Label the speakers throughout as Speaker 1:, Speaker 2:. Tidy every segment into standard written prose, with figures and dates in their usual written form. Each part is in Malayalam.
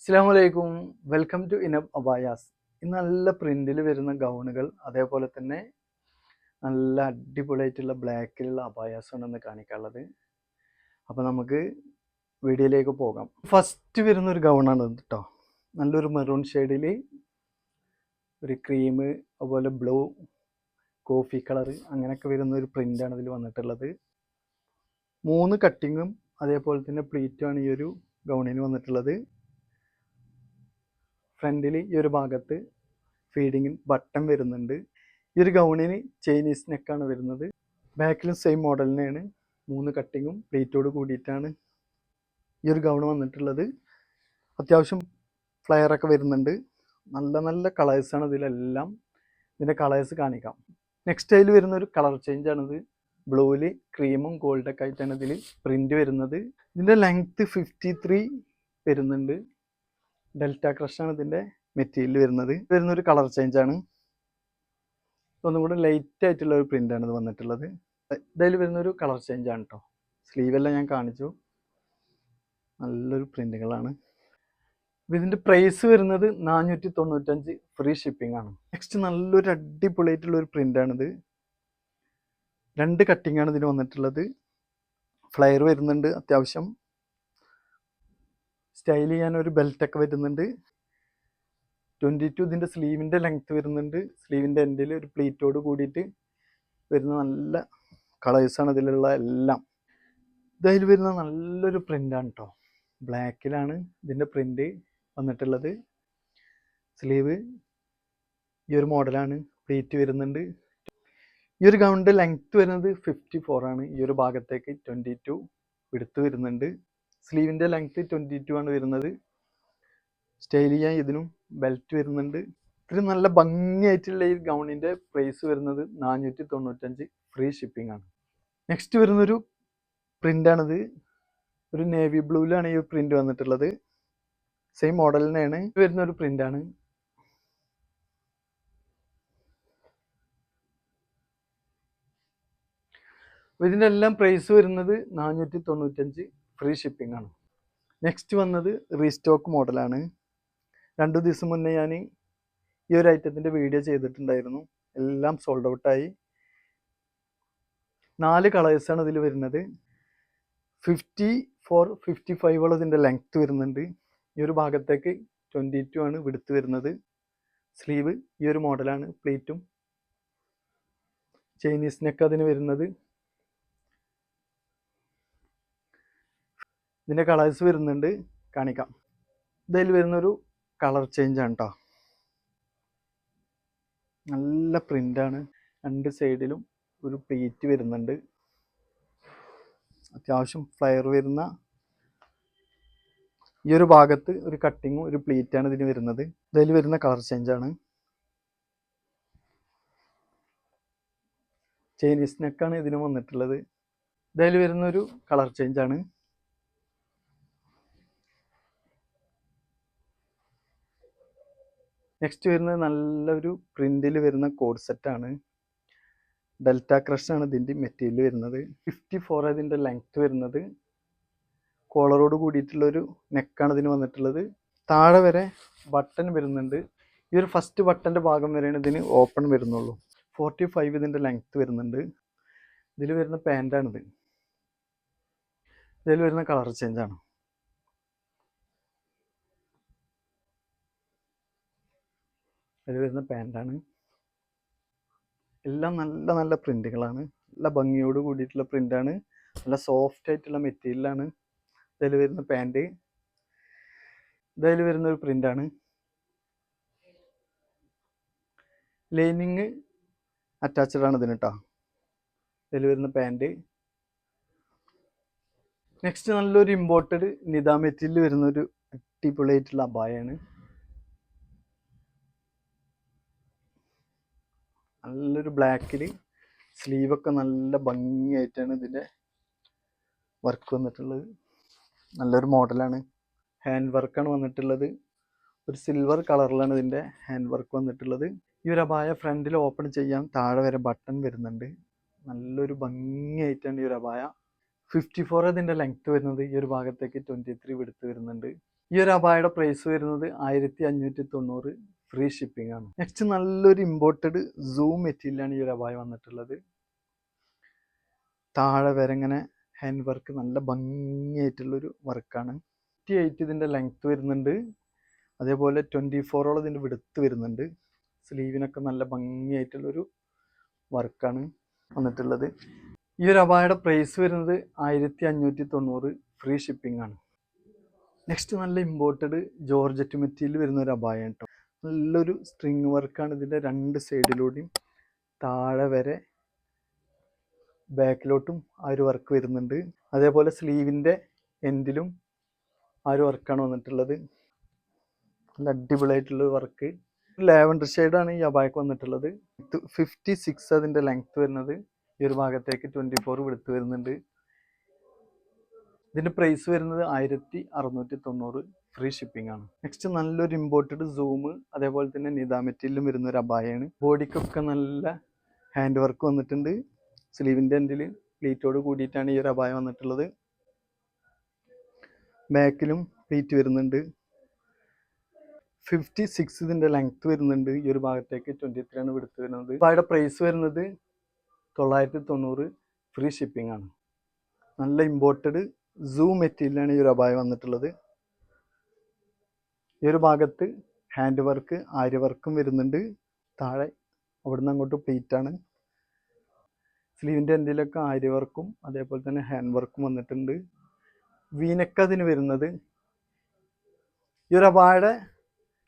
Speaker 1: അസ്സലാമു അലൈക്കും. Welcome to Inab Abayas. ഇന്ന് നല്ല പ്രിന്റിൽ വരുന്ന ഗൗണുകൾ, അതേപോലെ തന്നെ നല്ല അടിപൊളിയായിട്ടുള്ള ബ്ലാക്കിലുള്ള അബായാസ് ആണ് ഇന്ന് കാണിക്കാനുള്ളത്. അപ്പോൾ നമുക്ക് വീഡിയോയിലേക്ക് പോകാം. ഫസ്റ്റ് വരുന്ന ഒരു ഗൗണാണ് ഇത് കേട്ടോ. നല്ലൊരു മെറൂൺ ഷെയ്ഡിൽ ഒരു ക്രീം, അതുപോലെ ബ്ലൂ, കോഫി കളർ അങ്ങനെയൊക്കെ വരുന്ന ഒരു പ്രിൻ്റാണ് ഇതിൽ വന്നിട്ടുള്ളത്. 3 കട്ടിങ്ങും അതേപോലെ തന്നെ പ്ലീറ്റുമാണ് ഈ ഒരു ഗൗണിന് വന്നിട്ടുള്ളത്. ഫ്രണ്ടിൽ ഈ ഒരു ഭാഗത്ത് ഫീഡിങ് ബട്ടൺ വരുന്നുണ്ട്. ഈ ഒരു ഗൗണിന് ചൈനീസ് നെക്കാണ് വരുന്നത്. ബാക്കിലും സെയിം മോഡൽ തന്നെയാണ്. 3 കട്ടിങ്ങും പ്ലീറ്റോട് കൂടിയിട്ടാണ് ഈ ഒരു ഗൗൺ വന്നിട്ടുള്ളത്. അത്യാവശ്യം ഫ്ലയറൊക്കെ വരുന്നുണ്ട്. നല്ല നല്ല കളേഴ്സാണ് ഇതിലെല്ലാം. ഇതിൻ്റെ കളേഴ്സ് കാണിക്കാം. നെക്സ്റ്റ് അതിൽ വരുന്ന ഒരു കളർ ചേഞ്ച് ആണിത്. ബ്ലൂവിൽ ക്രീമും ഗോൾഡൊക്കെ ആയിട്ടാണ് ഇതിൽ പ്രിൻ്റ് വരുന്നത്. ഇതിൻ്റെ ലെങ്ത്ത് 53 വരുന്നുണ്ട്. ഡെൽറ്റ ക്രഷാണ് ഇതിൻ്റെ മെറ്റീരിയൽ വരുന്നൊരു കളർ ചേഞ്ച് ആണ്. ഒന്നും കൂടെ ലൈറ്റ് ആയിട്ടുള്ള ഒരു പ്രിൻ്റാണ് ഇത് വന്നിട്ടുള്ളത്. ഇതിൽ വരുന്നൊരു കളർ ചേഞ്ച് ആണ് കേട്ടോ. സ്ലീവെല്ലാം ഞാൻ കാണിച്ചു. നല്ലൊരു പ്രിൻ്റുകളാണ്. അപ്പോൾ ഇതിൻ്റെ പ്രൈസ് വരുന്നത് 495, ഫ്രീ ഷിപ്പിംഗ് ആണ്. നെക്സ്റ്റ് നല്ലൊരു അടിപൊളിയായിട്ടുള്ള ഒരു പ്രിൻ്റാണിത്. 2 കട്ടിംഗ് ആണ് ഇതിന് വന്നിട്ടുള്ളത്. ഫ്ലയർ വരുന്നുണ്ട്. അത്യാവശ്യം സ്റ്റൈൽ ചെയ്യാൻ ഒരു ബെൽറ്റൊക്കെ വരുന്നുണ്ട്. 22 ഇതിൻ്റെ സ്ലീവിൻ്റെ ലെങ്ത്ത് വരുന്നുണ്ട്. സ്ലീവിൻ്റെ എൻഡിൽ ഒരു പ്ലീറ്റോട് കൂടിയിട്ട് വരുന്ന നല്ല കളേഴ്സാണ് ഇതിലുള്ള എല്ലാം. ഇതിൽ വരുന്ന നല്ലൊരു പ്രിൻ്റാണ് കേട്ടോ. ബ്ലാക്കിലാണ് ഇതിൻ്റെ പ്രിൻ്റ് വന്നിട്ടുള്ളത്. സ്ലീവ് ഈ ഒരു മോഡലാണ്. പ്ലീറ്റ് വരുന്നുണ്ട്. ഈ ഒരു ഗൗണിൻ്റെ ലെങ്ത്ത് വരുന്നത് 54 ആണ്. ഈ ഒരു ഭാഗത്തേക്ക് 22 വിടുത്ത് വരുന്നുണ്ട്. സ്ലീവിൻ്റെ ലെങ്ത്ത് 22 ആണ് വരുന്നത്. സ്റ്റൈൽ ചെയ്യാൻ ഇതിനും ബെൽറ്റ് വരുന്നുണ്ട്. ഇത്തിരി നല്ല ഭംഗിയായിട്ടുള്ള ഈ ഗൗണിൻ്റെ പ്രൈസ് വരുന്നത് 495, ഫ്രീ ഷിപ്പിംഗ് ആണ്. നെക്സ്റ്റ് വരുന്നൊരു പ്രിൻ്റാണിത്. ഒരു നേവി ബ്ലൂവിലാണ് ഈ പ്രിൻ്റ് വന്നിട്ടുള്ളത്. സെയിം മോഡൽ തന്നെയാണ്. വരുന്നൊരു പ്രിൻ്റാണ്. ഇതിൻ്റെ എല്ലാം പ്രൈസ് വരുന്നത് 495, ഫ്രീ ഷിപ്പിംഗ് ആണ്. നെക്സ്റ്റ് വന്നത് റീസ്റ്റോക്ക് മോഡലാണ്. 2 ദിവസം മുന്നേ ഞാൻ ഈ ഒരു ഐറ്റത്തിൻ്റെ വീഡിയോ ചെയ്തിട്ടുണ്ടായിരുന്നു. എല്ലാം സോൾഡ് ഔട്ടായി. 4 കളേഴ്സാണ് ഇതിൽ വരുന്നത്. 54, 55 ഇതിൻ്റെ ലെങ്ത്ത് വരുന്നുണ്ട്. ഈ ഒരു ഭാഗത്തേക്ക് 22 ആണ് വിടുത്ത് വരുന്നത്. സ്ലീവ് ഈ ഒരു മോഡലാണ്. പ്ലീറ്റും ചൈനീസ് നെക്ക് അതിന് വരുന്നത്. ഇതിൻ്റെ കളേഴ്സ് വരുന്നുണ്ട്, കാണിക്കാം. ഇതിൽ വരുന്നൊരു കളർ ചേഞ്ച് ആണ് കേട്ടോ. നല്ല പ്രിൻ്റാണ്. 2 സൈഡിലും ഒരു പ്ലീറ്റ് വരുന്നുണ്ട്. അത്യാവശ്യം ഫ്ലയർ വരുന്ന ഈ ഒരു ഭാഗത്ത് ഒരു കട്ടിങ്ങും ഒരു പ്ലീറ്റാണ് ഇതിന് വരുന്നത്. ഇതിൽ വരുന്ന കളർ ചേഞ്ച് ആണ്. ചൈനീസ് നെക്കാണ് ഇതിന് വന്നിട്ടുള്ളത്. ഇതിൽ വരുന്നൊരു കളർ ചേഞ്ച് ആണ്. നെക്സ്റ്റ് വരുന്നത് നല്ലൊരു പ്രിന്റിൽ വരുന്ന കോഡ് സെറ്റാണ്. ഡെൽറ്റ ക്രഷ് ആണ് ഇതിൻ്റെ മെറ്റീരിയൽ വരുന്നത്. 54 ഇതിൻ്റെ ലെങ്ത്ത് വരുന്നത്. കോളറോട് കൂടിയിട്ടുള്ളൊരു നെക്കാണ് ഇതിന് വന്നിട്ടുള്ളത്. താഴെ വരെ ബട്ടൺ വരുന്നുണ്ട്. ഈ ഒരു ഫസ്റ്റ് ബട്ടൻ്റെ ഭാഗം വരെയാണ് ഇതിന് ഓപ്പൺ വരുന്നുള്ളൂ. 45 ഇതിൻ്റെ ലെങ്ത്ത് വരുന്നുണ്ട്. ഇതിൽ വരുന്ന പാൻറ്റാണിത്. ഇതിൽ വരുന്ന കളർ ചേഞ്ചാണ്. ഇതിൽ വരുന്ന പാൻറ്റാണ്. എല്ലാം നല്ല നല്ല പ്രിൻ്റുകളാണ്. നല്ല ഭംഗിയോട് കൂടിയിട്ടുള്ള പ്രിൻ്റാണ്. നല്ല സോഫ്റ്റ് ആയിട്ടുള്ള മെറ്റീരിയലാണ്. ഇതിൽ വരുന്ന പാൻറ്റ്. ഇതിൽ വരുന്നൊരു പ്രിൻ്റാണ്. ലൈനിങ് അറ്റാച്ച്ഡ് ആണ് ഇതിന് കേട്ടോ. ഇതിൽ വരുന്ന പാൻറ്റ്. നെക്സ്റ്റ് നല്ലൊരു ഇമ്പോർട്ടഡ് നിദ മെറ്റീരിയൽ വരുന്നൊരു അടിപൊളിയായിട്ടുള്ള അബായാണ്. നല്ലൊരു ബ്ലാക്കിൽ സ്ലീവൊക്കെ നല്ല ഭംഗിയായിട്ടാണ് ഇതിൻ്റെ വർക്ക് വന്നിട്ടുള്ളത്. നല്ലൊരു മോഡലാണ്. ഹാൻഡ് വർക്കാണ് വന്നിട്ടുള്ളത്. ഒരു സിൽവർ കളറിലാണ് ഇതിൻ്റെ ഹാൻഡ് വർക്ക് വന്നിട്ടുള്ളത്. ഈ ഒരു അബായ ഫ്രണ്ടിൽ ഓപ്പൺ ചെയ്യാൻ താഴെ വരെ ബട്ടൺ വരുന്നുണ്ട്. നല്ലൊരു ഭംഗിയായിട്ടാണ് ഈ ഒരു അബായ. 54 ഇതിൻ്റെ ലെങ്ത്ത് വരുന്നത്. ഈ ഒരു ഭാഗത്തേക്ക് 23 വിടുത്ത് വരുന്നുണ്ട്. ഈ ഒരു അബായയുടെ പ്രൈസ് വരുന്നത് 1590, ഫ്രീ ഷിപ്പിംഗ് ആണ്. നെക്സ്റ്റ് നല്ലൊരു ഇമ്പോർട്ടഡ് സൂം മെറ്റീരിയലാണ് ഈ ഒരു അബായ വന്നിട്ടുള്ളത്. താഴെ വരെ ഇങ്ങനെ ഹാൻഡ് വർക്ക് നല്ല ഭംഗിയായിട്ടുള്ളൊരു വർക്കാണ്. 58 ഇതിൻ്റെ ലെങ്ത്ത് വരുന്നുണ്ട്, അതേപോലെ 24 ഇതിൻ്റെ വിടുത്ത് വരുന്നുണ്ട്. സ്ലീവിനൊക്കെ നല്ല ഭംഗിയായിട്ടുള്ളൊരു വർക്കാണ് വന്നിട്ടുള്ളത്. ഈ ഒരു അബായയുടെ പ്രൈസ് വരുന്നത് 1590, ഫ്രീ ഷിപ്പിംഗ് ആണ്. നെക്സ്റ്റ് നല്ല ഇമ്പോർട്ടഡ് ജോർജറ്റ് മെറ്റീരിയൽ വരുന്ന ഒരു അബായ കേട്ടോ. നല്ലൊരു സ്ട്രിങ് വർക്കാണ് ഇതിൻ്റെ രണ്ട് സൈഡിലൂടെയും. താഴെ വരെ ബാക്കിലോട്ടും ആ ഒരു വർക്ക് വരുന്നുണ്ട്. അതേപോലെ സ്ലീവിൻ്റെ എൻഡിലും ആ ഒരു വർക്കാണ് വന്നിട്ടുള്ളത്. നല്ല അടിപൊളിയായിട്ടുള്ള വർക്ക്. ലാവൻഡർ ഷെയ്ഡാണ് ഈ അബായക്ക് വന്നിട്ടുള്ളത്. 56 അതിൻ്റെ ലെങ്ത്ത് വരുന്നത്. ഈ ഒരു ഭാഗത്തേക്ക് 24 വിടുത്ത് വരുന്നുണ്ട്. ഇതിൻ്റെ പ്രൈസ് വരുന്നത് 1690, ഫ്രീ ഷിപ്പിംഗ് ആണ്. നെക്സ്റ്റ് നല്ലൊരു ഇമ്പോർട്ടഡ് സൂം, അതേപോലെ തന്നെ നിദാ മെറ്റീരിയലും വരുന്ന ഒരു അബായാണ്. ബോഡിക്കൊക്കെ നല്ല ഹാൻഡ് വർക്ക് വന്നിട്ടുണ്ട്. സ്ലീവിൻ്റെ എൻഡിൽ പ്ലീറ്റോട് കൂടിയിട്ടാണ് ഈ ഒരു അബായ വന്നിട്ടുള്ളത്. ബാക്കിലും പ്ലീറ്റ് വരുന്നുണ്ട്. 56 ഇതിൻ്റെ ലെങ്ത്ത് വരുന്നുണ്ട്. ഈ ഒരു ഭാഗത്തേക്ക് 23 ആണ് വിടുത്ത് വരുന്നത്. അബായയുടെ പ്രൈസ് വരുന്നത് 990, ഫ്രീ ഷിപ്പിംഗ് ആണ്. നല്ല ഇമ്പോർട്ടഡ് സൂം മെറ്റീരിയലാണ് ഈ ഒരു അബായ വന്നിട്ടുള്ളത്. ഈ ഒരു ഭാഗത്ത് ഹാൻഡ് വർക്ക്, ആര്യ വർക്കും വരുന്നുണ്ട്. താഴെ അവിടുന്ന് അങ്ങോട്ട് പ്ലീറ്റാണ്. സ്ലീവിൻ്റെ എൻഡിലൊക്കെ ആര്യ വർക്കും അതേപോലെ തന്നെ ഹാൻഡ് വർക്കും വന്നിട്ടുണ്ട്. വീനക്ക് അതിന് വരുന്നത്. ഈ ഒരു അബായയുടെ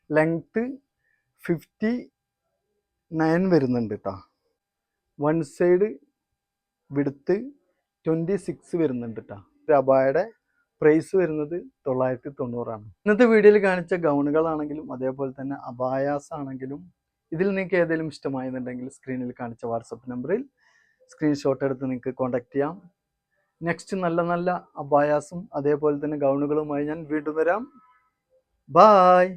Speaker 1: ലെങ്ത്ത് 59 വരുന്നുണ്ട് കേട്ടോ. വൺ സൈഡ് വിടുത്ത് 26 വരുന്നുണ്ട് കേട്ടോ. ഒരു അബായയുടെ പ്രൈസ് വരുന്നത് 990 ആണ്. ഇന്നത്തെ വീഡിയോയിൽ കാണിച്ച ഗൗണുകളാണെങ്കിലും അതേപോലെ തന്നെ അബായാസ് ആണെങ്കിലും ഇതിൽ നിങ്ങൾക്ക് ഏതെങ്കിലും ഇഷ്ടമായെന്നുണ്ടെങ്കിൽ സ്ക്രീനിൽ കാണിച്ച വാട്സപ്പ് നമ്പറിൽ സ്ക്രീൻഷോട്ട് എടുത്ത് നിങ്ങൾക്ക് കോൺടാക്ട് ചെയ്യാം. നെക്സ്റ്റ് നല്ല നല്ല അബായാസും അതേപോലെ തന്നെ ഗൗണുകളുമായി ഞാൻ വീണ്ടും വരാം. ബായ്.